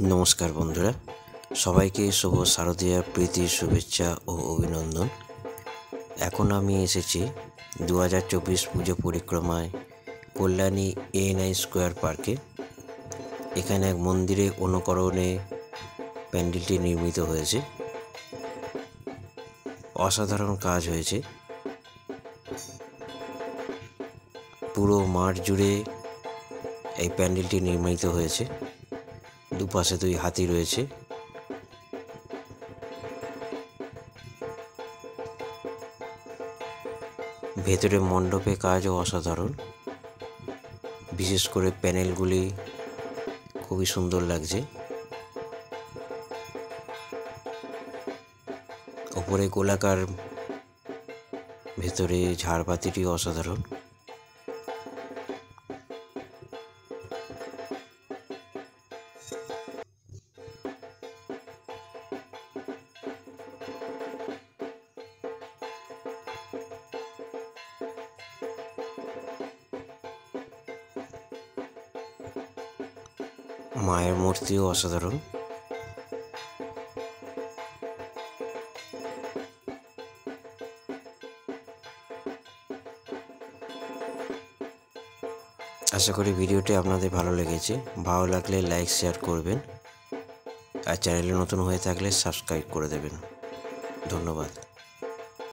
নমস্কার বন্ধুরা, সবাইকে শুভ শারদীয়া প্রীতি শুভেচ্ছা ও অভিনন্দন। এখন আমি এসেছি 2024 পুজো পরিক্রমায় কল্যাণী ANI স্কোয়ার পার্কে। এখানে এক মন্দিরের অনুকরণে প্যান্ডেলটি নির্মিত হয়েছে। অসাধারণ কাজ হয়েছে। পুরো মাঠ জুড়ে এই প্যান্ডেলটি নির্মিত হয়েছে। দুপাশে দুই হাতি রয়েছে। ভেতরে মণ্ডপে কাজও অসাধারণ, বিশেষ করে প্যানেলগুলি খুবই সুন্দর লাগছে। ওপরে গোলাকার, ভেতরে ঝাড়বাতিটি অসাধারণ। মায়ের মূর্তিও অসাধারণ। আশা করি ভিডিওটি আপনাদের ভালো লেগেছে। ভালো লাগলে লাইক শেয়ার করবেন, আর চ্যানেলে নতুন হয়ে থাকলে সাবস্ক্রাইব করে দেবেন। ধন্যবাদ।